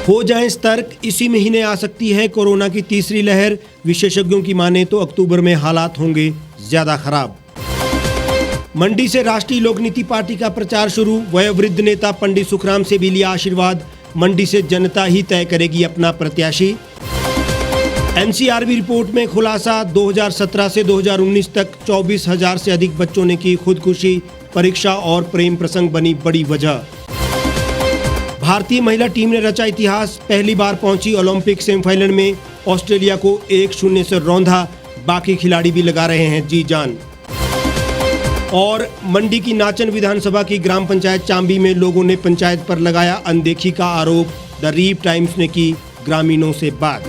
हो जाएं सतर्क, इसी महीने आ सकती है कोरोना की तीसरी लहर। विशेषज्ञों की माने तो अक्टूबर में हालात होंगे ज्यादा खराब। मंडी से राष्ट्रीय लोकनीति पार्टी का प्रचार शुरू। वयोवृद्ध नेता पंडित सुखराम से भी लिया आशीर्वाद। मंडी से जनता ही तय करेगी अपना प्रत्याशी। एनसीआरबी रिपोर्ट में खुलासा, 2017 से 2019 तक 24,000 से अधिक बच्चों ने की खुदकुशी। परीक्षा और प्रेम प्रसंग बनी बड़ी वजह। भारतीय महिला टीम ने रचा इतिहास, पहली बार पहुंची ओलंपिक सेमीफाइनल में। ऑस्ट्रेलिया को 1-0 से रौंदा। बाकी खिलाड़ी भी लगा रहे हैं जी जान। और मंडी की नाचन विधानसभा की ग्राम पंचायत चांबी में लोगों ने पंचायत पर लगाया अनदेखी का आरोप। द रीप टाइम्स ने की ग्रामीणों से बात।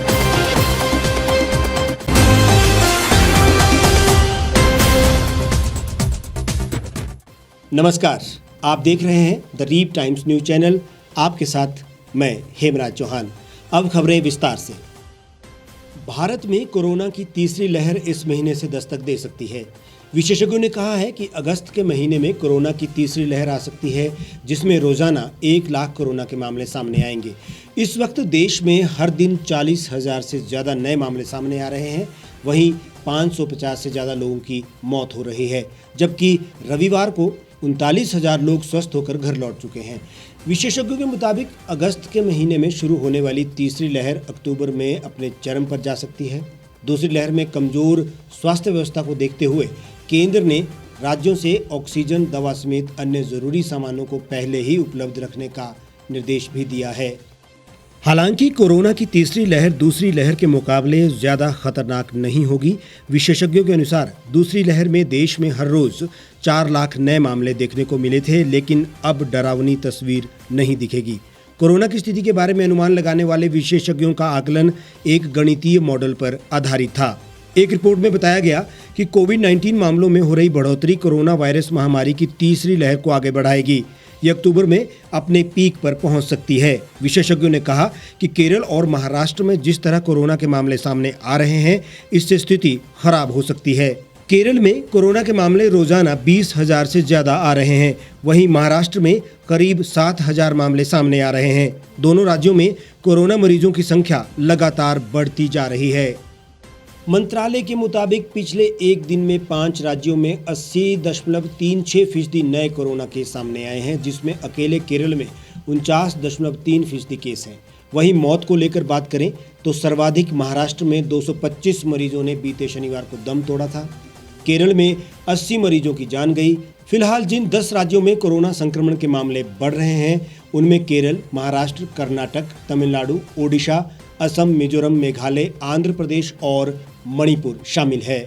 नमस्कार, आप देख रहे हैं the reap times news channel. आपके साथ मैं हेमराज चौहान। अब खबरें विस्तार से। भारत में कोरोना की तीसरी लहर इस महीने से दस्तक दे सकती है। विशेषज्ञों ने कहा है कि अगस्त के महीने में कोरोना की तीसरी लहर आ सकती है, जिसमें रोजाना 1 लाख कोरोना के मामले सामने आएंगे। इस वक्त देश में हर दिन 40,000 से ज़्यादा नए मामले सामने आ रहे हैं। वहीं 550 से ज़्यादा लोगों की मौत हो रही है, जबकि रविवार को 39,000 लोग स्वस्थ होकर घर लौट चुके हैं। विशेषज्ञों के मुताबिक अगस्त के महीने में शुरू होने वाली तीसरी लहर अक्टूबर में अपने चरम पर जा सकती है। दूसरी लहर में कमजोर स्वास्थ्य व्यवस्था को देखते हुए केंद्र ने राज्यों से ऑक्सीजन, दवा समेत अन्य जरूरी सामानों को पहले ही उपलब्ध रखने का निर्देश भी दिया है। हालांकि कोरोना की तीसरी लहर दूसरी लहर के मुकाबले ज़्यादा खतरनाक नहीं होगी। विशेषज्ञों के अनुसार दूसरी लहर में देश में हर रोज़ 4 लाख नए मामले देखने को मिले थे, लेकिन अब डरावनी तस्वीर नहीं दिखेगी। कोरोना की स्थिति के बारे में अनुमान लगाने वाले विशेषज्ञों का आकलन एक गणितीय मॉडल पर आधारित था। एक रिपोर्ट में बताया गया कि कोविड-19 मामलों में हो रही बढ़ोतरी कोरोना वायरस महामारी की तीसरी लहर को आगे बढ़ाएगी। ये अक्टूबर में अपने पीक पर पहुंच सकती है। विशेषज्ञों ने कहा कि केरल और महाराष्ट्र में जिस तरह कोरोना के मामले सामने आ रहे हैं, इससे स्थिति खराब हो सकती है। केरल में कोरोना के मामले रोजाना 20,000 से ज्यादा आ रहे हैं। वहीं महाराष्ट्र में करीब 7,000 मामले सामने आ रहे हैं। दोनों राज्यों में कोरोना मरीजों की संख्या लगातार बढ़ती जा रही है। मंत्रालय के मुताबिक पिछले एक दिन में 5 राज्यों में 80.36% नए कोरोना केस सामने आए हैं, जिसमें अकेले केरल में 49.3% केस हैं। वहीं मौत को लेकर बात करें तो सर्वाधिक महाराष्ट्र में 225 मरीजों ने बीते शनिवार को दम तोड़ा था। केरल में 80 मरीजों की जान गई। फिलहाल जिन 10 राज्यों में कोरोना संक्रमण के मामले बढ़ रहे हैं, उनमें केरल, महाराष्ट्र, कर्नाटक, तमिलनाडु, ओडिशा, असम, मिजोरम, मेघालय, आंध्र प्रदेश और मणिपुर शामिल है।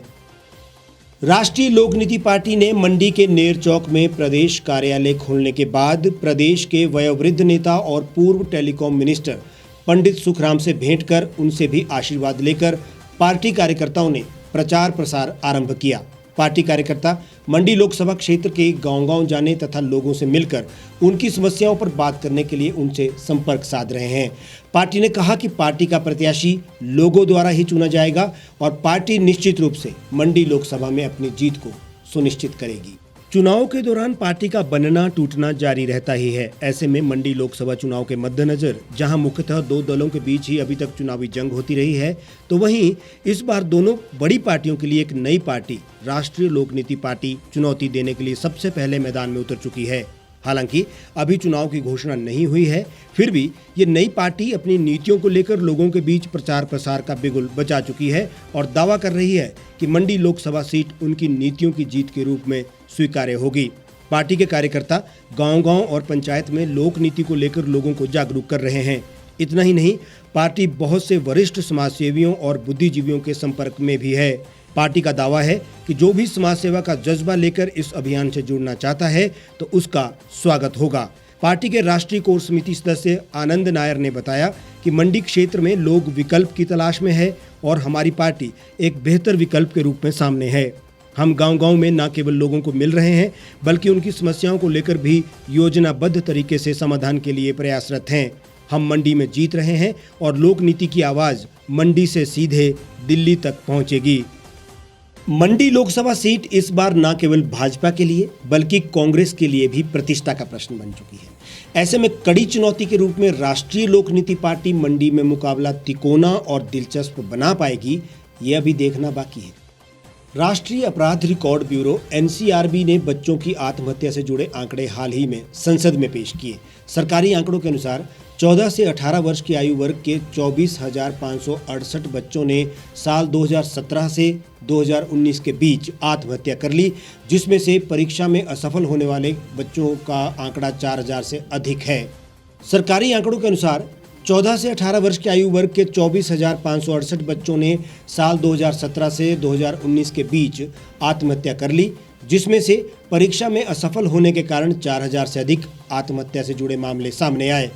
राष्ट्रीय लोकनीति पार्टी ने मंडी के नेर चौक में प्रदेश कार्यालय खोलने के बाद प्रदेश के वयोवृद्ध नेता और पूर्व टेलीकॉम मिनिस्टर पंडित सुखराम से भेंट कर उनसे भी आशीर्वाद लेकर पार्टी कार्यकर्ताओं ने प्रचार प्रसार आरंभ किया। पार्टी कार्यकर्ता मंडी लोकसभा क्षेत्र के गांव-गांव जाने तथा लोगों से मिलकर उनकी समस्याओं पर बात करने के लिए उनसे संपर्क साध रहे हैं। पार्टी ने कहा कि पार्टी का प्रत्याशी लोगों द्वारा ही चुना जाएगा और पार्टी निश्चित रूप से मंडी लोकसभा में अपनी जीत को सुनिश्चित करेगी। चुनाव के दौरान पार्टी का बनना टूटना जारी रहता ही है। ऐसे में मंडी लोकसभा चुनाव के मद्देनजर, जहां मुख्यतः 2 दलों के बीच ही अभी तक चुनावी जंग होती रही है, तो वहीं इस बार दोनों बड़ी पार्टियों के लिए एक नई पार्टी राष्ट्रीय लोकनीति पार्टी चुनौती देने के लिए सबसे पहले मैदान में उतर चुकी है। हालांकि अभी चुनाव की घोषणा नहीं हुई है, फिर भी ये नई पार्टी अपनी नीतियों को लेकर लोगों के बीच प्रचार प्रसार का बिगुल बजा चुकी है और दावा कर रही है कि मंडी लोकसभा सीट उनकी नीतियों की जीत के रूप में स्वीकार्य होगी। पार्टी के कार्यकर्ता गांव-गांव और पंचायत में लोक नीति को लेकर लोगों को जागरूक कर रहे हैं। इतना ही नहीं, पार्टी बहुत से वरिष्ठ समाजसेवियों और बुद्धिजीवियों के संपर्क में भी है। पार्टी का दावा है कि जो भी समाज सेवा का जज्बा लेकर इस अभियान से जुड़ना चाहता है तो उसका स्वागत होगा। पार्टी के राष्ट्रीय कोर समिति सदस्य आनंद नायर ने बताया कि मंडी क्षेत्र में लोग विकल्प की तलाश में है और हमारी पार्टी एक बेहतर विकल्प के रूप में सामने है। हम गांव-गांव में न केवल लोगों को मिल रहे हैं, बल्कि उनकी समस्याओं को लेकर भी योजनाबद्ध तरीके से समाधान के लिए प्रयासरत हैं। हम मंडी में जीत रहे हैं और लोक नीति की आवाज़ मंडी से सीधे दिल्ली तक पहुंचेगी। मंडी लोकसभा सीट इस बार न केवल भाजपा के लिए बल्कि कांग्रेस के लिए भी प्रतिष्ठा का प्रश्न बन चुकी है। ऐसे में कड़ी चुनौती के रूप में राष्ट्रीय लोक नीति पार्टी मंडी में मुकाबला तिकोना और दिलचस्प बना पाएगी, ये अभी देखना बाकी है। राष्ट्रीय अपराध रिकॉर्ड ब्यूरो एनसीआरबी ने बच्चों की आत्महत्या से जुड़े आंकड़े हाल ही में संसद में पेश किए। सरकारी आंकड़ों के अनुसार 14 से 18 वर्ष की आयु वर्ग के 24,568 बच्चों ने साल 2017 से 2019 के बीच आत्महत्या कर ली, जिसमें से परीक्षा में असफल होने वाले बच्चों का आंकड़ा 4,000 से अधिक है। सरकारी आंकड़ों के अनुसार 14 से 18 वर्ष की आयु वर्ग के 24,568 बच्चों ने साल 2017 से 2019 के बीच आत्महत्या कर ली, जिसमें से परीक्षा में असफल होने के कारण 4,000 से अधिक आत्महत्या से जुड़े मामले सामने आए।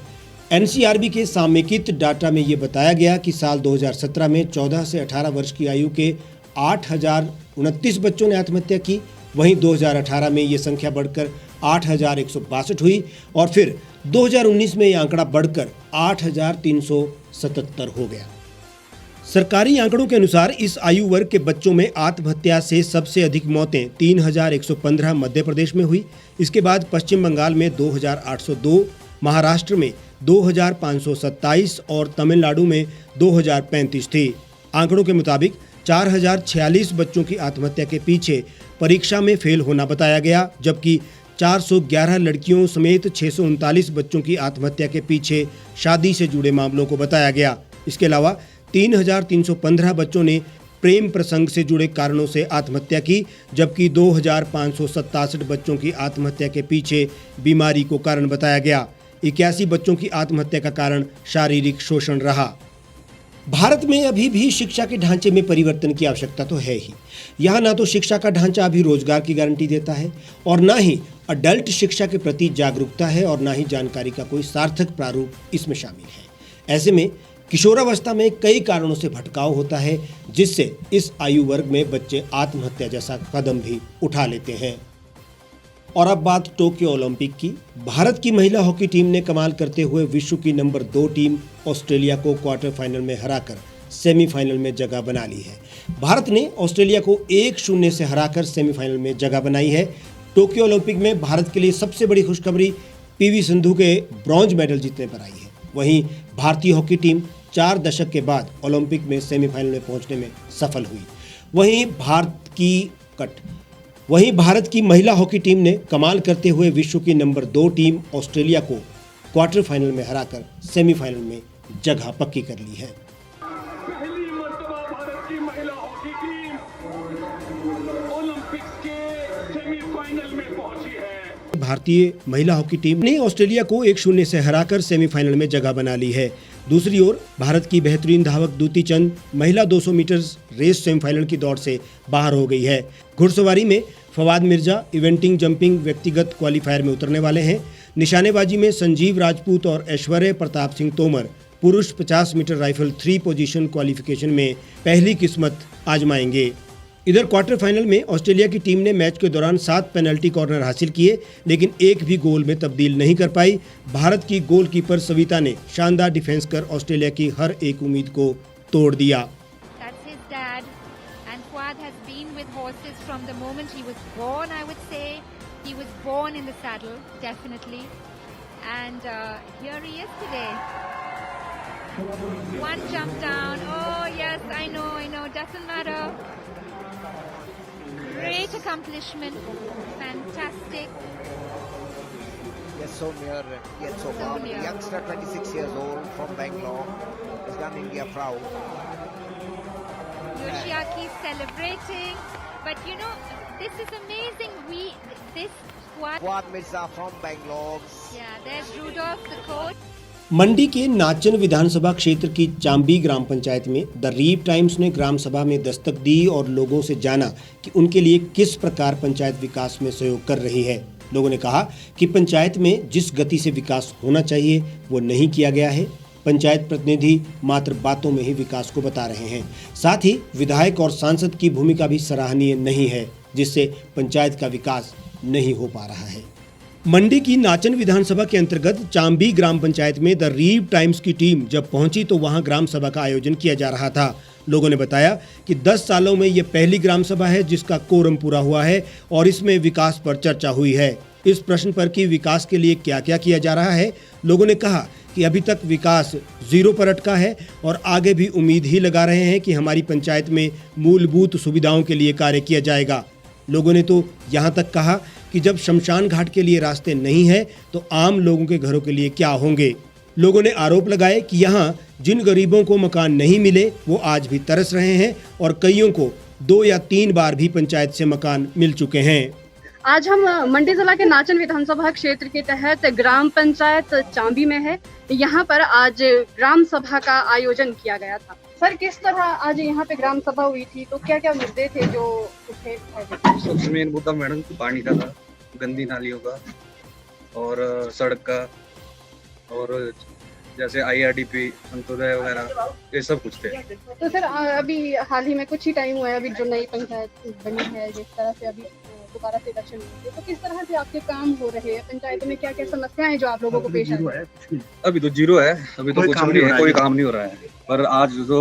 एनसीआरबी के समेकित डाटा में ये बताया गया कि साल 2017 में 14 से 18 वर्ष की आयु के 8,029 बच्चों ने आत्महत्या की। वहीं 2018 में ये संख्या बढ़कर 8,162 हुई और फिर 2019 में ये आंकड़ा बढ़कर 8,377 हो गया। सरकारी आंकड़ों के अनुसार इस आयु वर्ग के बच्चों में आत्महत्या से सबसे अधिक मौतें 3,115 मध्य प्रदेश में हुई। इसके बाद पश्चिम बंगाल में 2,802, महाराष्ट्र में 2,527 और तमिलनाडु में 2,035 थी। आंकड़ों के मुताबिक 4,046 बच्चों की आत्महत्या के पीछे परीक्षा में फेल होना बताया गया, जबकि 411 लड़कियों समेत 639 बच्चों की आत्महत्या के पीछे शादी से जुड़े मामलों को बताया गया। इसके अलावा 3,315 बच्चों ने प्रेम प्रसंग से जुड़े कारणों से आत्महत्या की, जबकि 2,567 बच्चों की आत्महत्या के पीछे बीमारी को कारण बताया गया। 81 बच्चों की आत्महत्या का कारण शारीरिक शोषण रहा। भारत में अभी भी शिक्षा के ढांचे में परिवर्तन की आवश्यकता तो है ही। यहाँ ना तो शिक्षा का ढांचा अभी रोजगार की गारंटी देता है और ना ही अडल्ट शिक्षा के प्रति जागरूकता है और ना ही जानकारी का कोई सार्थक प्रारूप इसमें शामिल है। ऐसे में किशोरावस्था में कई कारणों से भटकाव होता है, जिससे इस आयु वर्ग में बच्चे आत्महत्या जैसा कदम भी उठा लेते हैं। और अब बात टोक्यो ओलंपिक की। भारत की महिला हॉकी टीम ने कमाल करते हुए विश्व की नंबर 2 टीम ऑस्ट्रेलिया को क्वार्टर फाइनल में हराकर सेमीफाइनल में जगह बना ली है। भारत ने ऑस्ट्रेलिया को 1-0 से हराकर सेमीफाइनल में जगह बनाई है। टोक्यो ओलंपिक में भारत के लिए सबसे बड़ी खुशखबरी पीवी सिंधु के ब्रॉन्ज मेडल जीतने पर आई है। वहीं भारतीय हॉकी टीम 4 दशक के बाद ओलंपिक में सेमीफाइनल में पहुंचने में सफल हुई। वहीं भारत की महिला हॉकी टीम ने कमाल करते हुए विश्व की नंबर 2 टीम ऑस्ट्रेलिया को क्वार्टर फाइनल में हराकर सेमीफाइनल में जगह पक्की कर ली है। पहली मर्तबा भारत की महिला हॉकी टीम ओलंपिक्स के सेमीफाइनल में पहुंची है। भारतीय महिला हॉकी टीम ने ऑस्ट्रेलिया को 1-0 से हराकर सेमीफाइनल में जगह बना ली है। दूसरी ओर भारत की बेहतरीन धावक दूती चंद महिला 200 मीटर रेस सेमीफाइनल की दौड़ से बाहर हो गई है। घुड़सवारी में फवाद मिर्जा इवेंटिंग जंपिंग व्यक्तिगत क्वालिफायर में उतरने वाले हैं। निशानेबाजी में संजीव राजपूत और ऐश्वर्य प्रताप सिंह तोमर पुरुष 50 मीटर राइफल 3 पोजीशन क्वालिफिकेशन में पहली किस्मत आजमाएंगे। इधर क्वार्टर फाइनल में ऑस्ट्रेलिया की टीम ने मैच के दौरान 7 पेनल्टी कॉर्नर हासिल किए, लेकिन एक भी गोल में तब्दील नहीं कर पाई। भारत की गोलकीपर सविता ने शानदार डिफेंस कर ऑस्ट्रेलिया की हर एक उम्मीद को तोड़ दिया। One jump down. Oh yes, I know. Doesn't matter. Great accomplishment. Fantastic. Yes, so near yet so far. Youngster, 26 years old from Bangalore, has done India proud. Yoshiaki celebrating, but you know this is amazing. This squad. Fawad Mirza from Bangalore. Yeah, there's Rudolph, the coach. मंडी के नाचन विधानसभा क्षेत्र की चांबी ग्राम पंचायत में the reap times ने ग्राम सभा में दस्तक दी और लोगों से जाना कि उनके लिए किस प्रकार पंचायत विकास में सहयोग कर रही है। लोगों ने कहा कि पंचायत में जिस गति से विकास होना चाहिए वो नहीं किया गया है। पंचायत प्रतिनिधि मात्र बातों में ही विकास को बता रहे हैं। साथ ही विधायक और सांसद की भूमिका भी सराहनीय नहीं है, जिससे पंचायत का विकास नहीं हो पा रहा है। मंडी की नाचन विधानसभा के अंतर्गत चांबी ग्राम पंचायत में द रीप टाइम्स की टीम जब पहुंची तो वहां ग्राम सभा का आयोजन किया जा रहा था। लोगों ने बताया कि 10 सालों में ये पहली ग्राम सभा है जिसका कोरम पूरा हुआ है और इसमें विकास पर चर्चा हुई है। इस प्रश्न पर कि विकास के लिए क्या क्या किया जा रहा है, लोगों ने कहा कि अभी तक विकास जीरो पर अटका है और आगे भी उम्मीद ही लगा रहे हैं कि हमारी पंचायत में मूलभूत सुविधाओं के लिए कार्य किया जाएगा। लोगों ने तो यहाँ तक कहा कि जब शमशान घाट के लिए रास्ते नहीं है तो आम लोगों के घरों के लिए क्या होंगे। लोगों ने आरोप लगाए कि यहाँ जिन गरीबों को मकान नहीं मिले वो आज भी तरस रहे हैं और कईयों को 2 या 3 बार भी पंचायत से मकान मिल चुके हैं। आज हम मंडी जिला के नाचन विधानसभा क्षेत्र के तहत ग्राम पंचायत चांबी में है। यहाँ पर आज ग्राम सभा का आयोजन किया गया था। सर, किस तरह आज यहाँ पे ग्राम सभा हुई थी, तो क्या क्या मुद्दे थे जो उठे? सबसे मेन मुद्दा मैडम पानी का था, गंदी नालियों का और सड़क का और जैसे IRDP, अंत्योदय वगैरह ये सब कुछ थे। तो सर, अभी हाल ही में कुछ ही टाइम हुआ है, अभी जो नई पंचायत बनी है, जिस तरह से अभी दोबारा से इलेक्शन हुई है, तो किस तरह से आपके काम हो रहे हैं? पंचायत में क्या क्या समस्याएं जो आप लोगों को पेश आ रही है? अभी तो जीरो है, अभी तो कुछ नहीं है, कोई काम नहीं हो रहा है। पर आज जो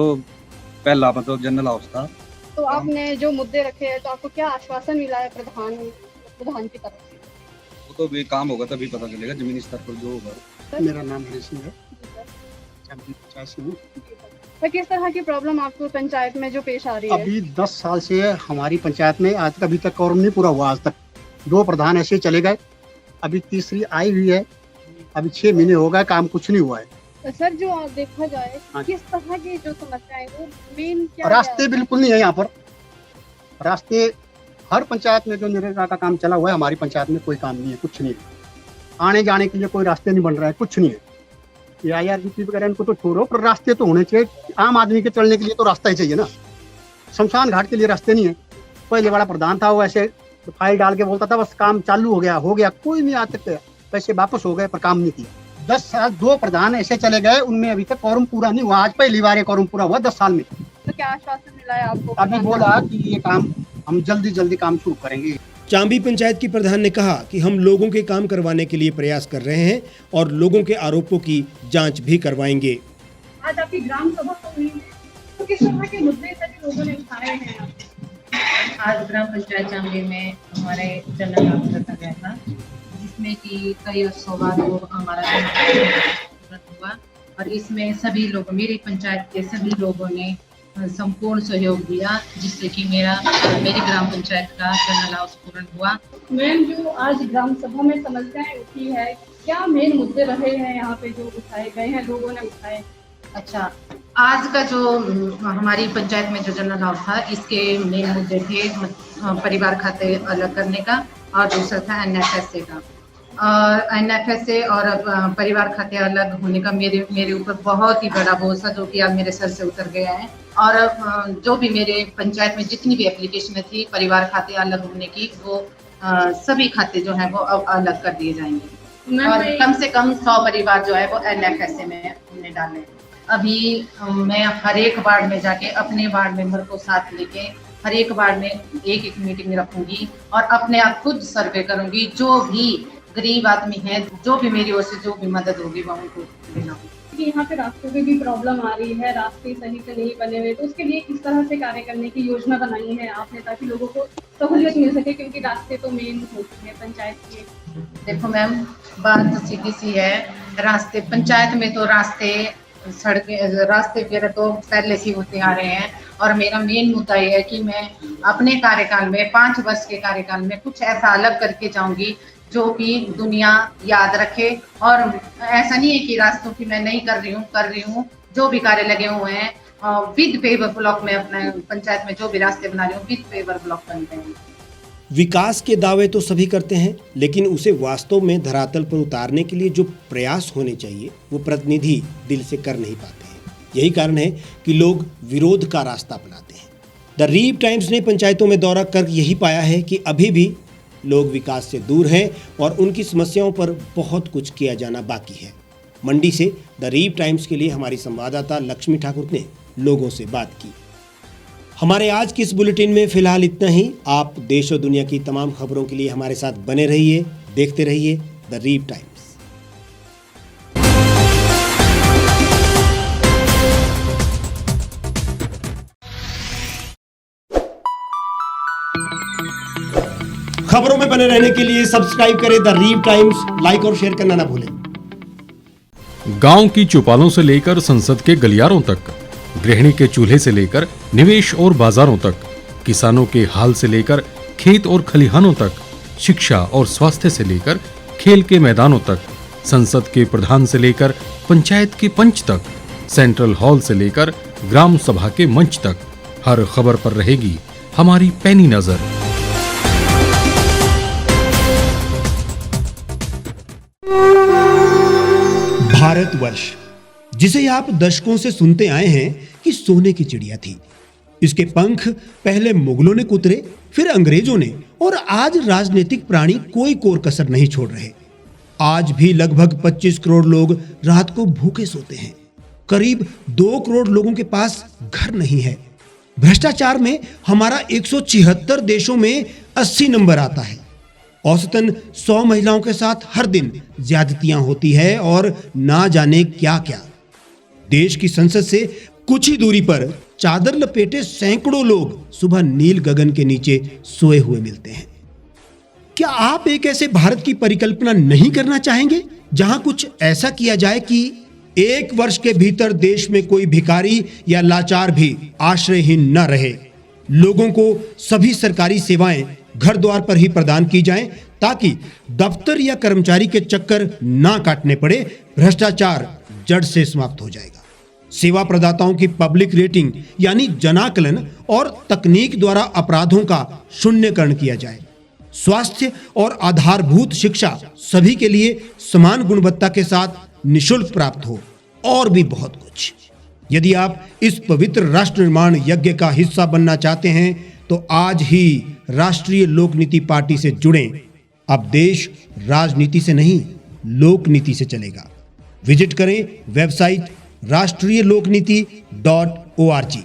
पहला मतलब जनरल हाउस था, तो आपने जो मुद्दे रखे हैं, तो आपको क्या आश्वासन मिला है प्रधान की तरफ से? वो तो भी काम होगा तभी पता चलेगा, जमीनी स्तर पर जो होगा। मेरा नाम हरीश सिंह है। तो किस तरह की प्रॉब्लम आपको पंचायत में जो पेश आ रही है? अभी 10 साल से हमारी पंचायत में आज तक अभी तक कोरम नहीं पूरा हुआ। आज तक 2 प्रधान ऐसे चले गए, अभी तीसरी आई हुई है, अभी 6 महीने हो गए, काम कुछ नहीं हुआ है। तो सर, जो आप देखा जाए किस तरह की जो समस्याएं वो मेन क्या रास्ते बिल्कुल नहीं है यहाँ पर। रास्ते हर पंचायत में जो नरेगा का काम चला हुआ है, हमारी पंचायत में कोई काम नहीं है, कुछ नहीं है। आने जाने के लिए कोई रास्ते नहीं बन रहा है, कुछ नहीं है। ये IRDP वगैरह इनको तो छोड़ो, पर रास्ते तो होने चाहिए। आम आदमी के चलने के लिए तो रास्ता ही चाहिए ना। शमशान घाट के लिए रास्ते नहीं है। पहले बड़ा प्रधान था, वो ऐसे फाइल डाल के बोलता था बस काम चालू हो गया, कोई नहीं आज तक पैसे वापस हो गए पर काम नहीं किया। 10 साल 2 प्रधान ऐसे चले गए, उनमें अभी तक कोरम पूरा नहीं हुआ। आज पहली बार ये कोरम पूरा हुआ 10 साल में। तो क्या आश्वासन मिला है आपको? अभी बोला कि ये काम हम जल्दी काम शुरू करेंगे। चांबी पंचायत की प्रधान ने कहा कि हम लोगों के काम करवाने के लिए प्रयास कर रहे हैं और लोगों के आरोपों की जांच भी करवाएंगे। आज आपकी ग्राम सभा हुई है, तो किस तरह के मुद्दे सभी लोगों ने उठाए हैं? आज ग्राम पंचायत चांबी में हमारे जनरल हाउस रखा गया था, जिसमें कि कई वर्षों बाद वो हमारा हुआ और इसमें सभी लोग, मेरी पंचायत के सभी लोगों ने संपूर्ण सहयोग दिया, जिससे कि मेरी ग्राम पंचायत का जनरल हाउस पूर्ण हुआ। मैम, जो आज ग्राम सभा में समस्याएं उठी है, क्या मेन मुद्दे रहे हैं यहाँ पे जो उठाए गए हैं, लोगों ने उठाए? अच्छा, आज का जो हमारी पंचायत में जो जनरल हाउस था, इसके मेन मुद्दे थे परिवार खाते अलग करने का और दूसरा था NFSA का। और NFSA और परिवार खाते अलग होने का मेरे ऊपर बहुत ही बड़ा बोझ था, जो कि अब मेरे सर से उतर गया है। और जो भी मेरे पंचायत में जितनी भी एप्लीकेशन थी परिवार खाते अलग होने की, वो सभी खाते जो है वो अब अलग कर दिए जाएंगे और कम से कम 100 परिवार जो है वो NFSA में हमने डाले। अभी मैं हर एक वार्ड में जाके अपने वार्ड मेंबर को साथ लेके हर एक वार्ड में एक मीटिंग रखूंगी और अपने आप खुद सर्वे करूंगी। जो भी गरीब आदमी है, जो भी मेरी ओर से जो भी मदद होगी वो उनको देना होगी। यहाँ पे रास्तों की भी प्रॉब्लम आ रही है, रास्ते सही से नहीं बने हुए, तो उसके लिए किस तरह से कार्य करने की योजना बनाई है आपने, ताकि लोगों को सहूलियत मिल सके? क्योंकि रास्ते तो मेन होती है पंचायत की। देखो मैम, बात तो सीधी सी है। रास्ते पंचायत में तो रास्ते वगैरह तो पहले से होते आ रहे हैं और मेरा मेन मुद्दा ये है कि मैं अपने कार्यकाल में 5 वर्ष के कार्यकाल में कुछ ऐसा अलग करके जाऊंगी जो कि दुनिया याद रखे। और ऐसा नहीं है कि रास्तों की मैं नहीं कर रही हूँ। जो भी कार्य लगे हुए हैं विद पेवर ब्लॉक में, अपने पंचायत में जो भी रास्ते बना रही हूँ विद पेवर ब्लॉक बनते हैं। विकास के दावे तो सभी करते हैं, लेकिन उसे वास्तव में धरातल पर उतारने के लिए जो प्रयास होने चाहिए वो प्रतिनिधि दिल से कर नहीं पाते हैं। यही कारण है कि लोग विरोध का रास्ता अपनाते हैं। द रीप टाइम्स ने पंचायतों में दौरा कर यही पाया है कि अभी भी लोग विकास से दूर हैं और उनकी समस्याओं पर बहुत कुछ किया जाना बाकी है। मंडी से द रीप टाइम्स के लिए हमारी संवाददाता लक्ष्मी ठाकुर ने लोगों से बात की। हमारे आज की इस बुलेटिन में फिलहाल इतना ही। आप देश और दुनिया की तमाम खबरों के लिए हमारे साथ बने रहिए, देखते रहिए द रीप टाइम्स। खबरों में बने रहने के लिए सब्सक्राइब करें द रीव टाइम्स, लाइक और शेयर करना ना भूलें। गांव की चौपालों से लेकर संसद के गलियारों तक, गृहिणी के चूल्हे से लेकर निवेश और बाजारों तक, किसानों के हाल से लेकर खेत और खलिहानों तक, शिक्षा और स्वास्थ्य से लेकर खेल के मैदानों तक, संसद के प्रधान से लेकर पंचायत के पंच तक, सेंट्रल हॉल से लेकर ग्राम सभा के मंच तक, हर खबर पर रहेगी हमारी पैनी नजर। भारतवर्ष, जिसे आप दशकों से सुनते आए हैं कि सोने की चिड़िया थी, इसके पंख पहले मुगलों ने कुतरे, फिर अंग्रेजों ने, और आज राजनीतिक प्राणी कोई कोर कसर नहीं छोड़ रहे। आज भी लगभग 25 करोड़ लोग रात को भूखे सोते हैं। करीब 2 करोड़ लोगों के पास घर नहीं है। भ्रष्टाचार में हमारा 176 देशों में 80 नंबर आता है। औसतन 100 महिलाओं के साथ हर दिन ज्यादतियां होती है और ना जाने क्या क्या। देश की संसद से कुछ ही दूरी पर चादर लपेटे सैकड़ों लोग सुबह नील गगन के नीचे सोए हुए मिलते हैं। क्या आप एक ऐसे भारत की परिकल्पना नहीं करना चाहेंगे जहां कुछ ऐसा किया जाए कि 1 वर्ष के भीतर देश में कोई भिखारी या लाचार भी आश्रयहीन न रहे? लोगों को सभी सरकारी सेवाएं घर द्वार पर ही प्रदान की जाएं ताकि दफ्तर या कर्मचारी के चक्कर ना काटने पड़े। भ्रष्टाचार जड़ से समाप्त हो जाएगा। सेवा प्रदाताओं की पब्लिक रेटिंग यानी जनाकलन और तकनीक द्वारा अपराधों का शून्यकरण किया जाए। स्वास्थ्य और आधारभूत शिक्षा सभी के लिए समान गुणवत्ता के साथ निशुल्क प्राप्त हो, और भी बहुत कुछ। यदि आप इस पवित्र राष्ट्र निर्माण यज्ञ का हिस्सा बनना चाहते हैं तो आज ही राष्ट्रीय लोक नीति पार्टी से जुड़ें। अब देश राजनीति से नहीं, लोक नीति से चलेगा। विजिट करें वेबसाइट rashtriyalokniti.org।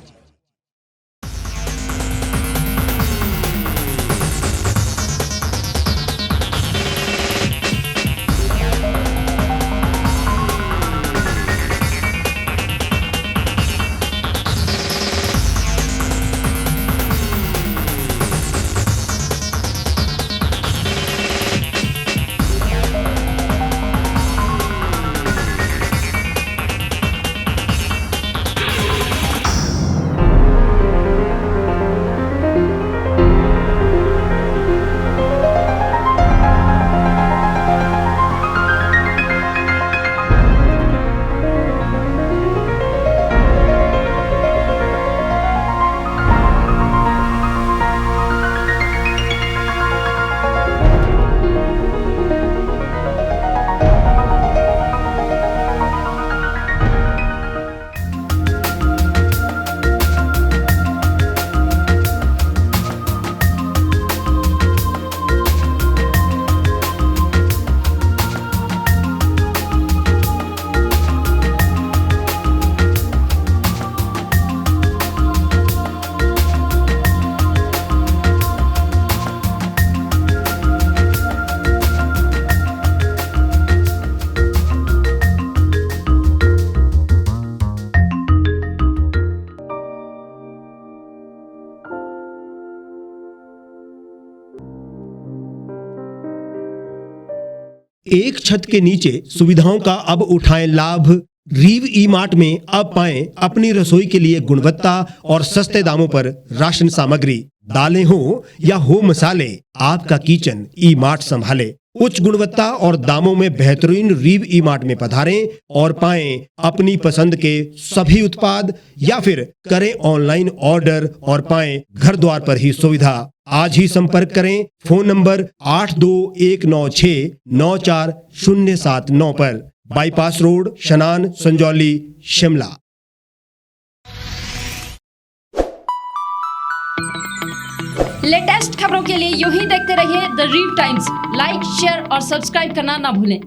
एक छत के नीचे सुविधाओं का अब उठाएं लाभ। रीव ई मार्ट में अब पाएं अपनी रसोई के लिए गुणवत्ता और सस्ते दामों पर राशन सामग्री। दालें हो या हो मसाले, आपका किचन ई मार्ट संभाले। उच्च गुणवत्ता और दामों में बेहतरीन रीव ई मार्ट में पधारें और पाएं अपनी पसंद के सभी उत्पाद, या फिर करें ऑनलाइन ऑर्डर और पाएं घर द्वार पर ही सुविधा। आज ही संपर्क करें फोन नंबर 8219694079 पर, बाईपास रोड, शनान, संजौली, शिमला। लेटेस्ट खबरों के लिए यूं ही देखते रहिए द रीव टाइम्स। लाइक, शेयर और सब्सक्राइब करना ना भूलें।